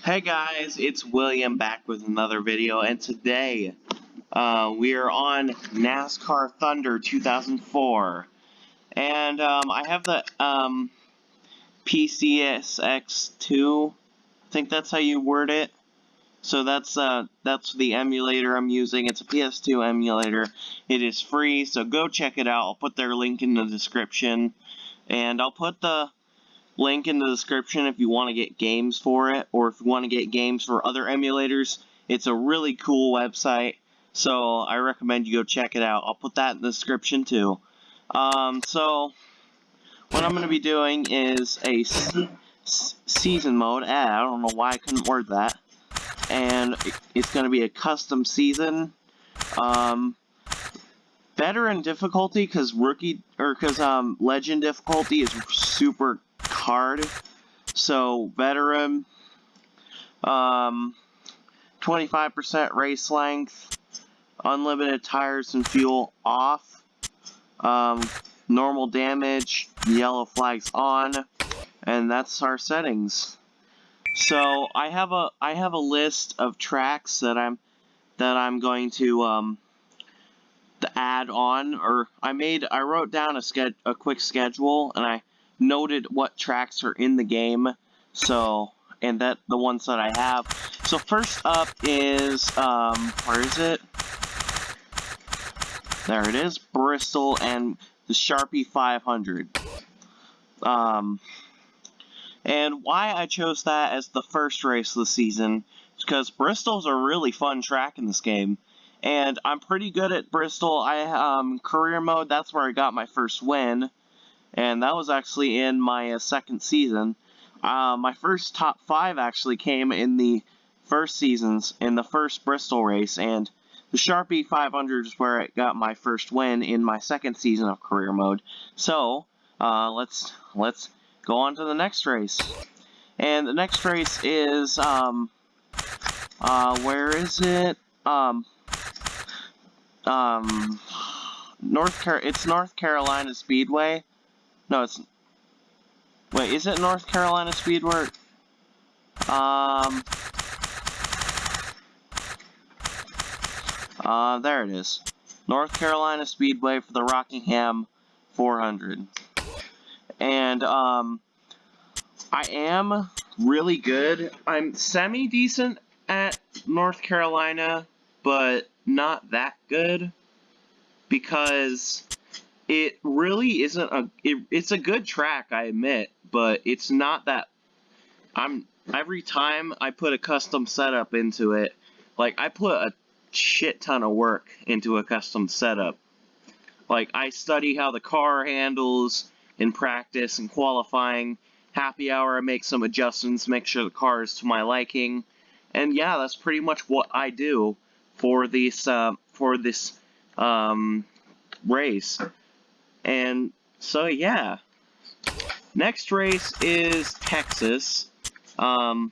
Hey guys, it's William back with another video, and today we are on NASCAR Thunder 2004, and I have the PCSX2. I think that's how you word it. So that's the emulator I'm using. It's a PS2 emulator. It is free, so go check it out. I'll put their link in the description, and I'll put the link in the description if you want to get games for it, or if you want to get games for other emulators. It's a really cool website, so I recommend you go check it out. I'll put that in the description too. So what I'm going to be doing is a season mode. I don't know why I couldn't word that. And it's going to be a custom season. Veteran difficulty, because legend difficulty is super hard. So veteran, 25% race length, unlimited tires and fuel off, normal damage, yellow flags on, and that's our settings. So I have a list of tracks that I'm going to add on, or I wrote down a quick schedule, and I noted what tracks are in the game, and the ones that I have. So first up is where is it? There it is, Bristol and the Sharpie 500. And why I chose that as the first race of the season is because Bristol's a really fun track in this game. And I'm pretty good at Bristol. Career mode, that's where I got my first win. And that was actually in my second season. My first top 5 actually came in the first seasons, in the first Bristol race. And the Sharpie 500 is where I got my first win in my second season of career mode. So, let's go on to the next race. And the next race is, where is it? It's North Carolina Speedway. No, wait, is it North Carolina Speedway? There it is. North Carolina Speedway for the Rockingham 400. And, I am really good. I'm semi-decent at North Carolina, but not that good, because it really isn't it's a good track, I admit, but it's not that. Every time I put a custom setup into it, like, I put a shit ton of work into a custom setup. Like, I study how the car handles in practice and qualifying. Happy hour, I make some adjustments, make sure the car is to my liking. And yeah, that's pretty much what I do for this race. And so yeah. Next race is Texas. And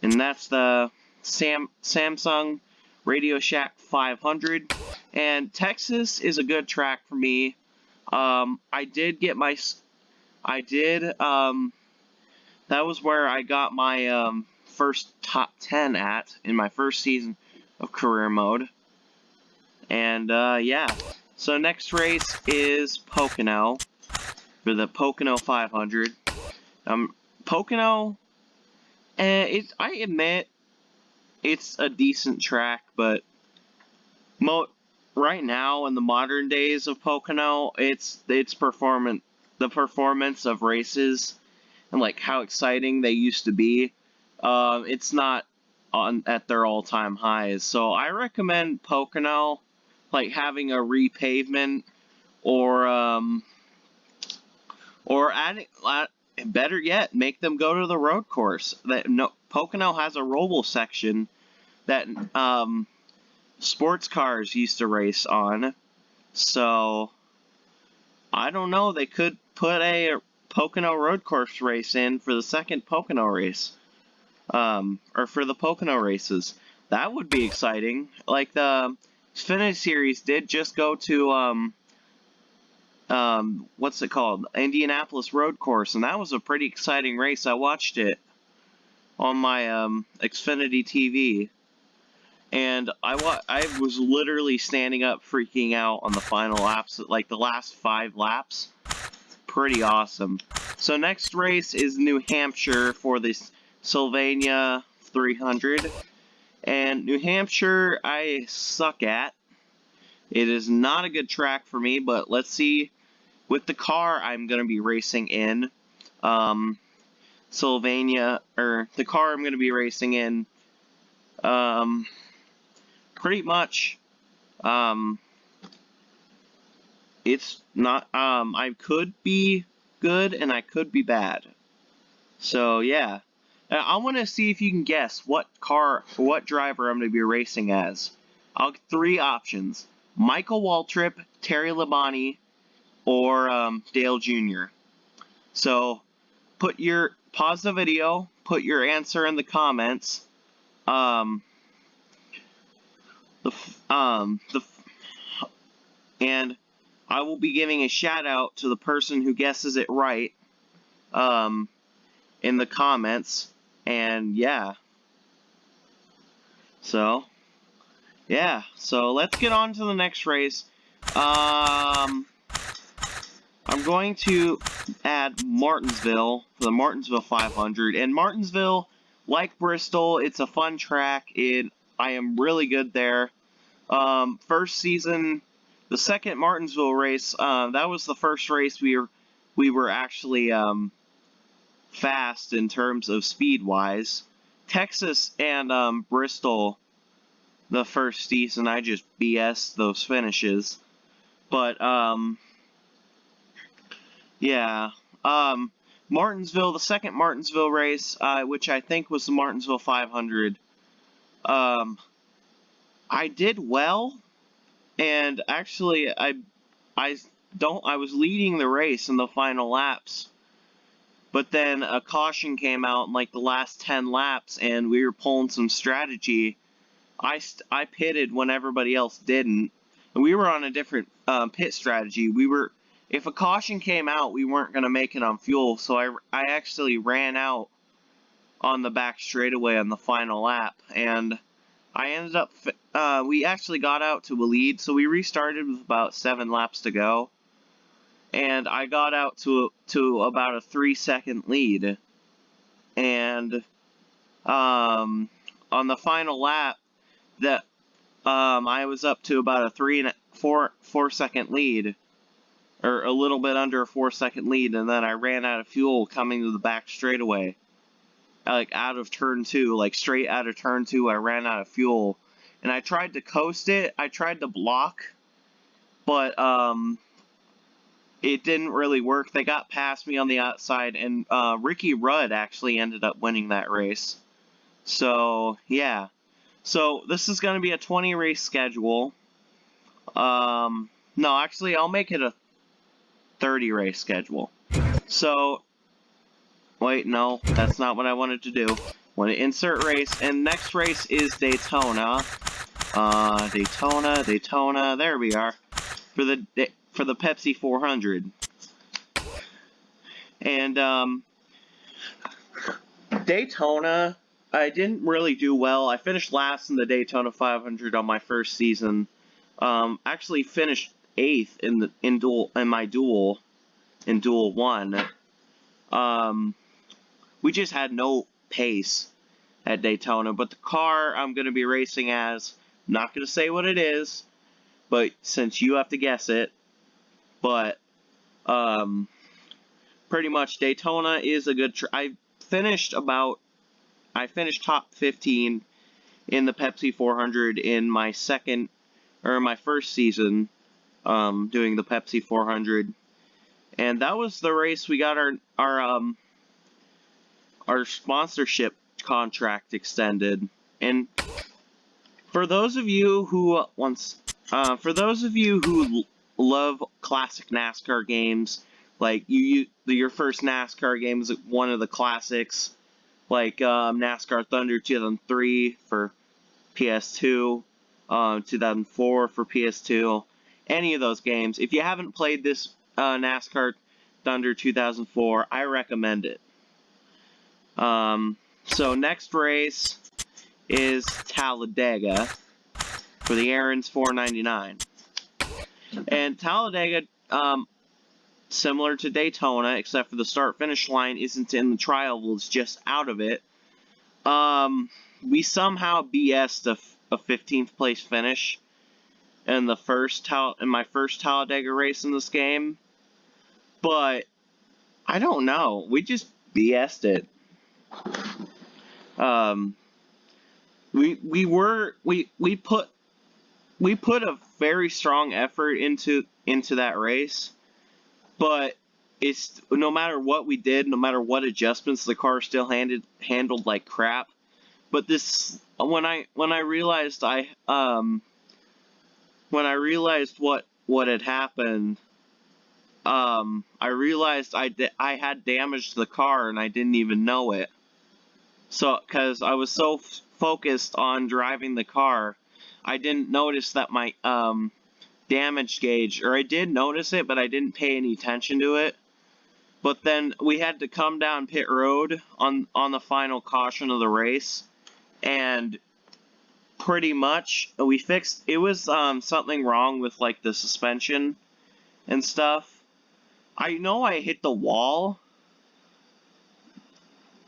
that's the Samsung Radio Shack 500. And Texas is a good track for me. That was where I got my first top 10 in my first season of career mode. And yeah. So next race is Pocono for the Pocono 500. Pocono, I admit it's a decent track, but right now in the modern days of Pocono, the performance of races and like how exciting they used to be, it's not at their all-time highs. So I recommend Pocono, like having a repavement, or adding, better yet, make them go to the road course. Pocono has a roval section that sports cars used to race on. So I don't know, they could put a Pocono road course race in for the second Pocono race, or for the Pocono races. That would be exciting. Like, the Xfinity Series did just go to what's it called? Indianapolis Road Course, and that was a pretty exciting race. I watched it. on my Xfinity TV, and I was literally standing up freaking out on the final laps, like the last 5 laps. Pretty awesome. So next race is New Hampshire for this Sylvania 300, and New Hampshire I suck at. It is not a good track for me, but let's see. With the car I'm going to be racing in, Sylvania, or the car I'm going to be racing in, pretty much, it's not, I could be good and I could be bad. So, yeah. I want to see if you can guess what driver I'm going to be racing as. I'll get 3 options: Michael Waltrip, Terry Labonte, or Dale Jr. So, pause the video, put your answer in the comments. And I will be giving a shout out to the person who guesses it right, in the comments, and yeah. So let's get on to the next race. I'm going to add Martinsville for the Martinsville 500, and Martinsville, like Bristol, it's a fun track. I am really good there. First season, the second Martinsville race, that was the first race we were actually fast in terms of speed-wise. Texas and Bristol, the first season, I just BS'd those finishes. But, yeah. Martinsville, the second Martinsville race, which I think was the Martinsville 500, I did well, and actually, I was leading the race in the final laps. But then a caution came out in like the last 10 laps, and we were pulling some strategy. I pitted when everybody else didn't, and we were on a different pit strategy. If a caution came out, we weren't going to make it on fuel, so I actually ran out on the back straightaway on the final lap, and I ended up, we actually got out to a lead, so we restarted with about 7 laps to go. And I got out to about a 3-second lead, and on the final lap, I was up to about a 4-second lead, or a little bit under a 4-second lead, and then I ran out of fuel coming to the back straightaway, like out of turn 2, like straight out of turn 2. I ran out of fuel, and I tried to coast it. I tried to block, but it didn't really work. They got past me on the outside, and Ricky Rudd actually ended up winning that race. So, yeah. So, this is going to be a 20-race schedule. No, actually, I'll make it a 30-race schedule. So, wait, no, that's not what I wanted to do. I want to insert race, and next race is Daytona. Daytona, there we are. For the Pepsi 400. And, Daytona, I didn't really do well. I finished last in the Daytona 500 on my first season. Actually finished 8th in Duel 1. We just had no pace at Daytona, but the car I'm going to be racing as, I'm not going to say what it is, but since you have to guess it, but, pretty much Daytona is a good I finished top 15 in the Pepsi 400 in my first season, doing the Pepsi 400. And that was the race we got our sponsorship contract extended. And for those of you who love classic NASCAR games, like your first NASCAR game is one of the classics, like NASCAR Thunder 2003 for PS2, 2004 for PS2, any of those games. If you haven't played this NASCAR Thunder 2004, I recommend it. So next race is Talladega for the Aaron's 499. And Talladega, similar to Daytona, except for the start-finish line isn't in the trial, it's just out of it. We somehow BS'd a 15th place finish in my first Talladega race in this game, but I don't know. We just BS'd it. We put a very strong effort into that race, but it's no matter what we did, no matter what adjustments, the car still handled like crap. But this when I realized what had happened, I realized I had damaged the car and I didn't even know it. So, because I was so focused on driving the car, I didn't notice that my damage gauge, or I did notice it, but I didn't pay any attention to it. But then we had to come down pit road on the final caution of the race, and pretty much we fixed. It was something wrong with like the suspension and stuff. I know I hit the wall.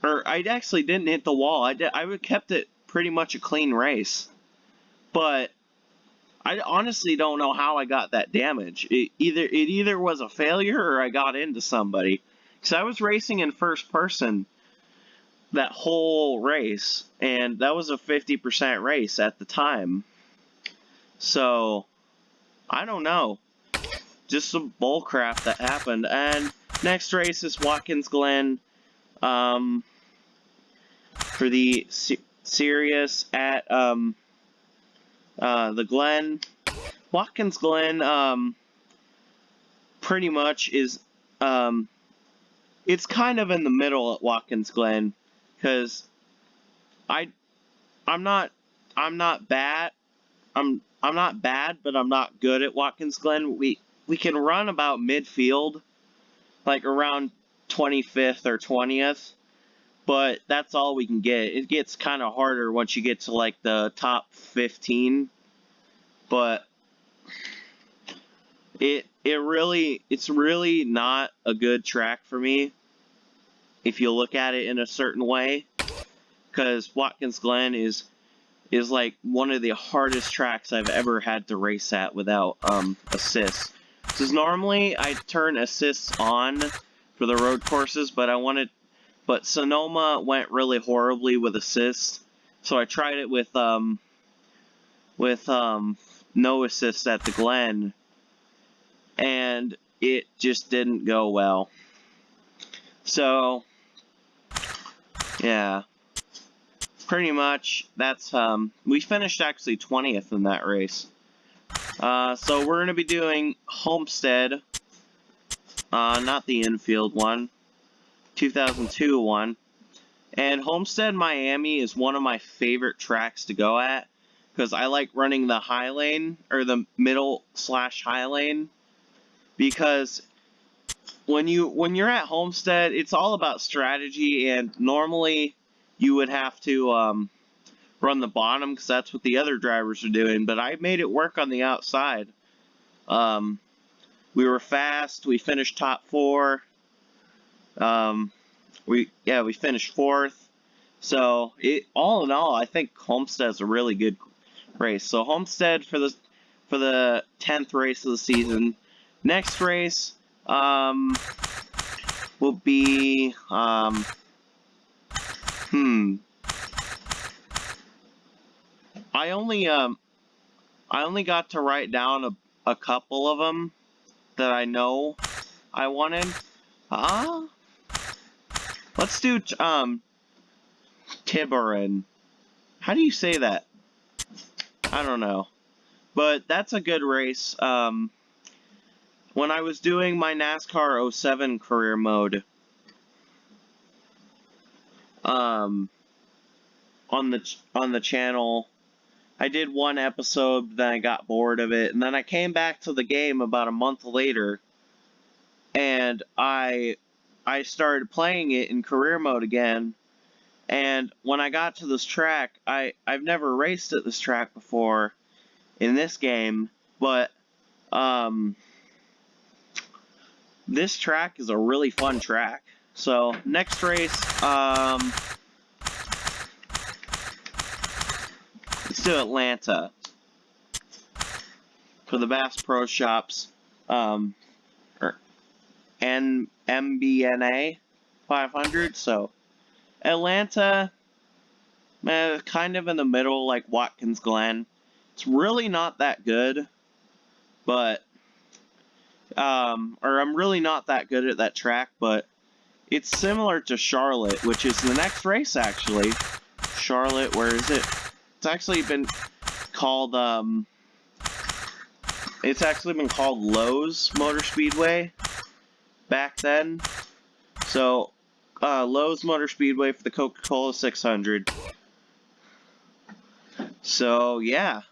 Or I actually didn't hit the wall. I kept it pretty much a clean race. But I honestly don't know how I got that damage. It either was a failure or I got into somebody. Because I was racing in first person that whole race. And that was a 50% race at the time. So, I don't know. Just some bull crap that happened. And next race is Watkins Glen. For the Sirius at the Glen. Watkins Glen pretty much is it's kind of in the middle at Watkins Glen, because I'm not bad, but I'm not good at Watkins Glen. We can run about midfield, like around 25th or 20th. But that's all we can get. It gets kind of harder once you get to like the top 15. But it's really not a good track for me if you look at it in a certain way, because Watkins Glen is like one of the hardest tracks I've ever had to race at without assists. Because normally I turn assists on for the road courses, but Sonoma went really horribly with assists, so I tried it with no assists at the Glen, and it just didn't go well. So, yeah, pretty much that's we finished actually 20th in that race. So we're gonna be doing Homestead, not the infield one. 2002 one, and Homestead Miami is one of my favorite tracks to go at, because I like running the high lane, or the middle/high lane, because when you're at Homestead, it's all about strategy, and normally you would have to run the bottom, because that's what the other drivers are doing, but I made it work on the outside. We were fast, we finished top 4. We finished 4th. So all in all, I think Homestead's a really good race. So Homestead for the 10th race of the season. Next race will be I only got to write down a couple of them that I know I wanted. Let's do Tiburon. How do you say that? I don't know. But that's a good race. When I was doing my NASCAR 07 career mode, on the channel, I did one episode, then I got bored of it, and then I came back to the game about a month later, and I started playing it in career mode again, And when I got to this track, I've never raced at this track before in this game, but this track is a really fun track. So next race, let's do Atlanta for the Bass Pro Shops, or MBNA 500. So Atlanta, kind of in the middle, like Watkins Glen. It's really not that good, but or I'm really not that good at that track, but it's similar to Charlotte, which is the next race, actually. Charlotte, where is it? It's actually been called, it's actually been called Lowe's Motor Speedway back then. So, Lowe's Motor Speedway for the Coca-Cola 600. So, yeah.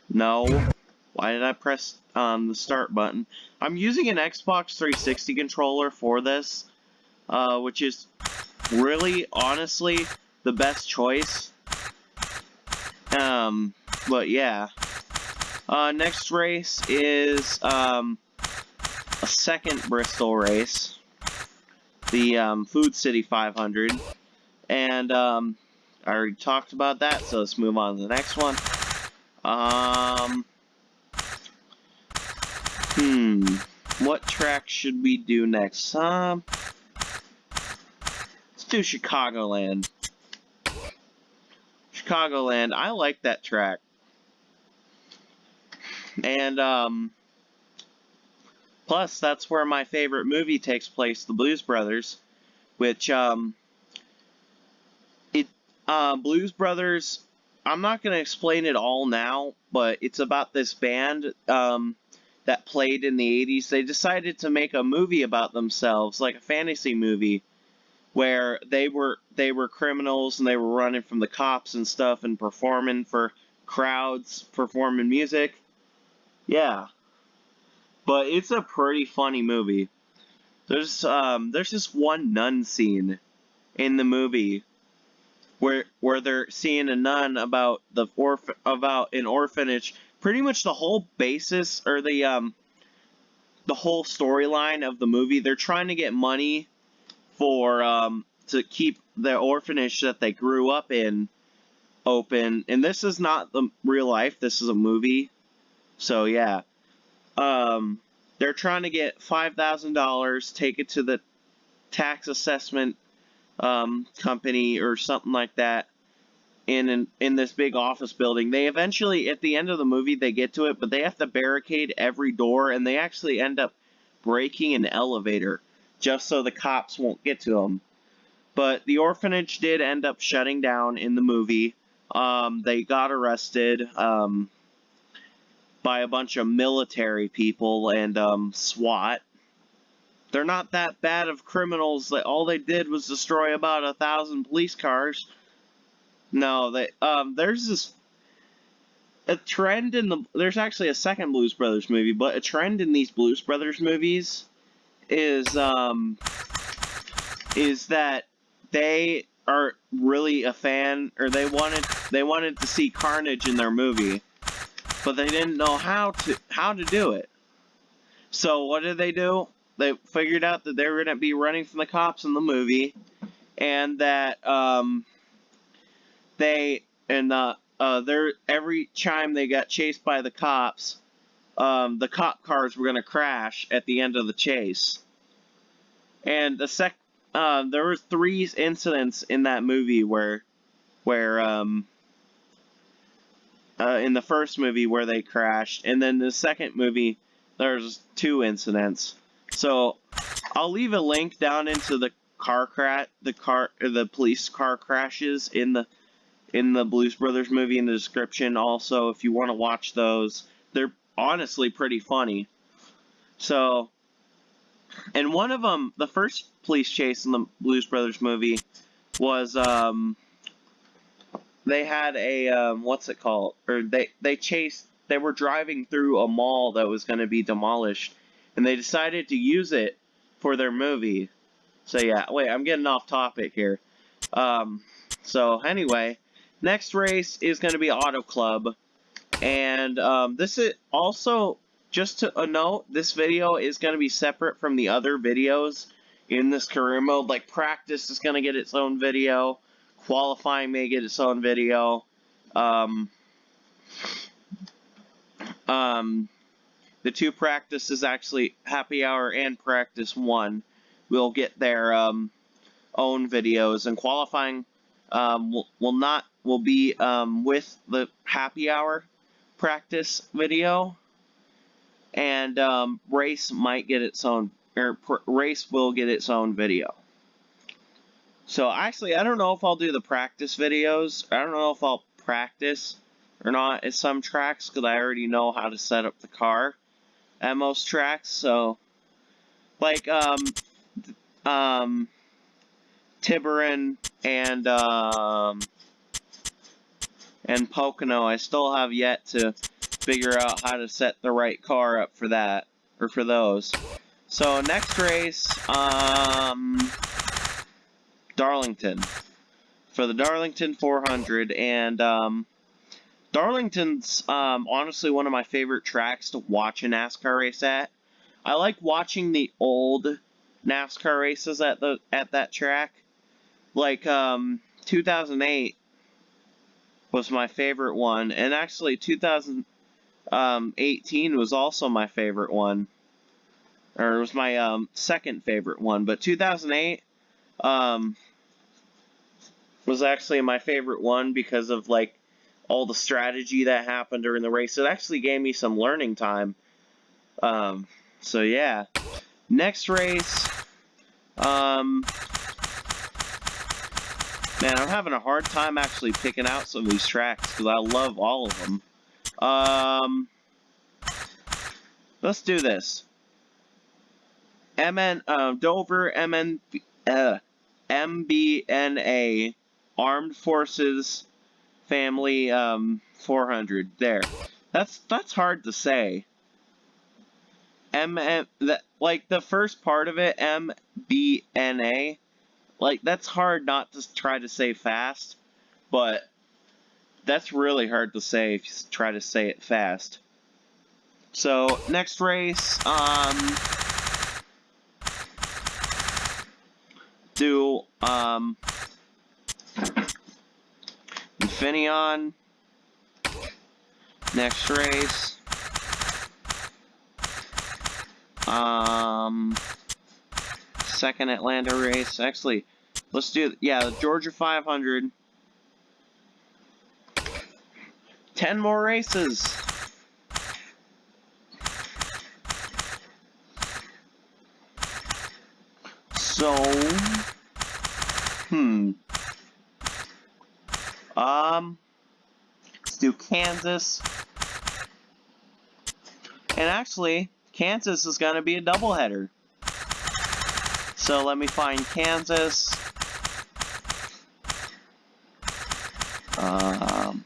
No. Why did I press the start button? I'm using an Xbox 360 controller for this, which is really, honestly, the best choice. But yeah. Next race is a second Bristol race, the Food City 500, and I already talked about that, so let's move on to the next one. What track should we do next? Let's do Chicagoland. Chicagoland, I like that track. And, plus, that's where my favorite movie takes place, The Blues Brothers, which, Blues Brothers, I'm not going to explain it all now, but it's about this band, that played in the 80s. They decided to make a movie about themselves, like a fantasy movie, where they were criminals and they were running from the cops and stuff and performing for crowds, performing music. Yeah. But it's a pretty funny movie. There's this one nun scene in the movie where they're seeing a nun about about an orphanage. Pretty much the whole basis, or the whole storyline of the movie, they're trying to get money for to keep the orphanage that they grew up in open. And this is not the real life, this is a movie. So yeah. They're trying to get $5,000, take it to the tax assessment company or something like that in this big office building. They eventually, at the end of the movie, they get to it, but they have to barricade every door, and they actually end up breaking an elevator just so the cops won't get to them. But the orphanage did end up shutting down in the movie. They got arrested by a bunch of military people and SWAT. They're not that bad of criminals. All they did was destroy about 1,000 police cars. No, there's a trend in there's actually a second Blues Brothers movie, but a trend in these Blues Brothers movies is that they are really a fan, or they wanted to see carnage in their movie, but they didn't know how to do it. So what did they do? They figured out that they were going to be running from the cops in the movie, and that every time they got chased by the cops, the cop cars were going to crash at the end of the chase. And there were 3 incidents in that movie where in the first movie where they crashed, and then the second movie there's 2 incidents. So I'll leave a link down into the the police car crashes in the Blues Brothers movie in the description. Also, if you want to watch those, they're honestly pretty funny. So, and one of them, the first police chase in the Blues Brothers movie was they had a what's it called? Or they were driving through a mall that was going to be demolished, and they decided to use it for their movie. So yeah, wait, I'm getting off topic here. So anyway, next race is going to be Auto Club. And this is also, just to a note, this video is going to be separate from the other videos in this career mode. Like, practice is going to get its own video. Qualifying may get its own video. The two practices, actually, Happy Hour and Practice 1, will get their own videos. And qualifying will be with the Happy Hour practice video, and race might get its own, or race will get its own video. So actually, I don't know if I'll do the practice videos. I don't know if I'll practice or not at some tracks, because I already know how to set up the car at most tracks. So like Tiburon and Pocono, I still have yet to figure out how to set the right car up for that, or for those. So next race, Darlington. For the Darlington 400, and Darlington's honestly one of my favorite tracks to watch a NASCAR race at. I like watching the old NASCAR races at that track. Like 2008 was my favorite one, and actually 2018 was also my favorite one, or it was my second favorite one. But 2008 was actually my favorite one because of like all the strategy that happened during the race. It actually gave me some learning time. So yeah, next race. Man, I'm having a hard time actually picking out some of these tracks because I love all of them. Let's do this. Dover MBNA Armed Forces Family 400. There. That's hard to say. Like the first part of it, MBNA. Like, that's hard not to try to say fast, but that's really hard to say if you try to say it fast. So, next race, do, Infineon. Next race, second Atlanta race. Actually, let's do, the Georgia 500. 10 more races. So, let's do Kansas. And actually, Kansas is going to be a doubleheader. So let me find Kansas.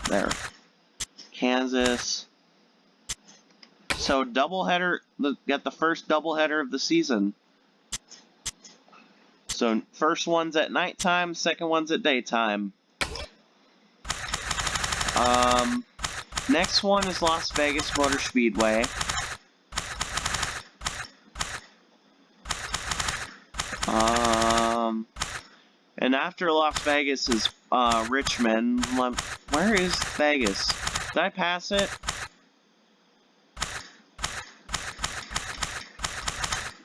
There. Kansas. So doubleheader, got the first doubleheader of the season. So first one's at nighttime, second one's at daytime. Next one is Las Vegas Motor Speedway. And after Las Vegas is Richmond. Where is Vegas? Did I pass it?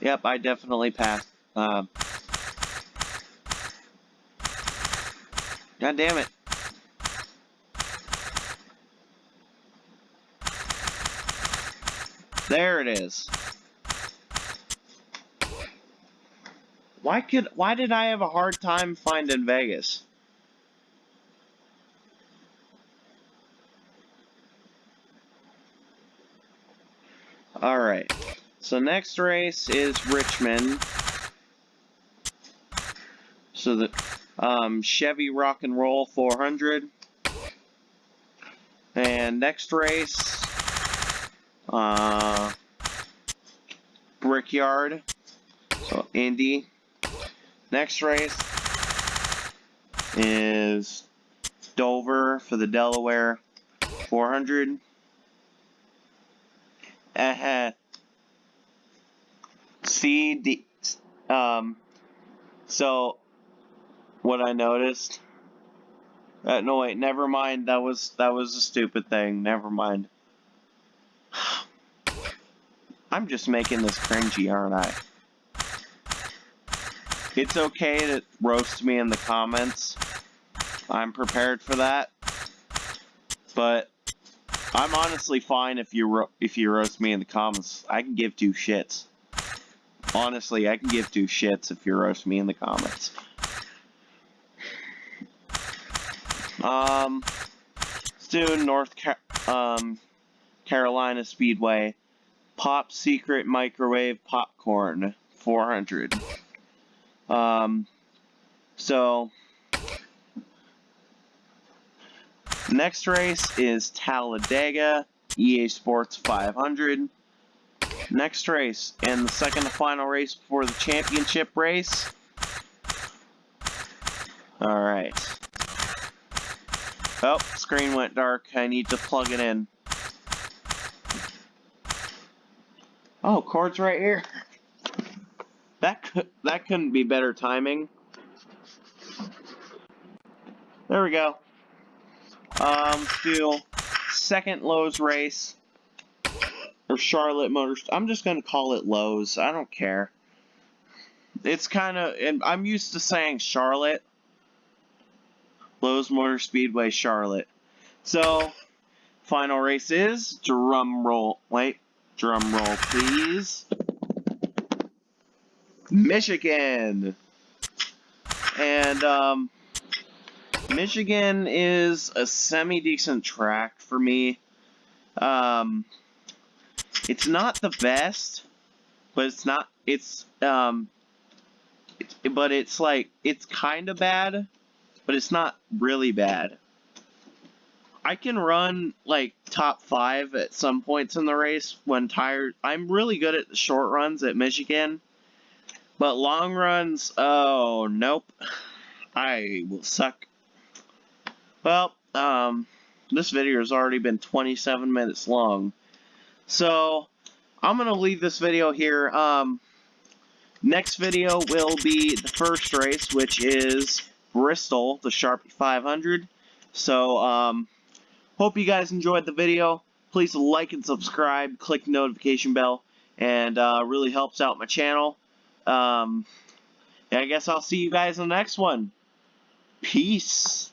Yep, I definitely passed. God damn it. There it is. Why did I have a hard time finding Vegas? Alright. So next race is Richmond. So the Chevy Rock and Roll 400. And next race, Brickyard. So Indy. Next race is Dover for the Delaware 400. So what I noticed. No wait, never mind. That was a stupid thing. Never mind. I'm just making this cringy, aren't I? It's okay to roast me in the comments. I'm prepared for that. But I'm honestly fine if you roast me in the comments. I can give two shits. Honestly, I can give two shits if you roast me in the comments. Let's do North Carolina Speedway Pop Secret Microwave Popcorn 400. So next race is Talladega EA Sports 500. Next race, and the second to final race before the championship race. Alright. Oh, screen went dark. I need to plug it in. Oh, cord's right here. That couldn't be better timing. There we go. Let's do second Lowe's race. Or Charlotte Motors. I'm just going to call it Lowe's. I don't care. It's kind of... I'm used to saying Charlotte. Lowe's Motor Speedway, Charlotte. So, final race is... Drum roll. Wait. Drum roll, please. Michigan. And, Michigan is a semi-decent track for me. It's not the best, but it's not, but it's like, it's kind of bad, but it's not really bad. I can run, like, top 5 at some points in the race when tired. I'm really good at the short runs at Michigan, but long runs, oh, nope. I will suck. Well, this video has already been 27 minutes long. So, I'm going to leave this video here. Next video will be the first race, which is Bristol, the Sharpie 500. So, hope you guys enjoyed the video. Please like and subscribe, click the notification bell, and really helps out my channel. I guess I'll see you guys in the next one. Peace.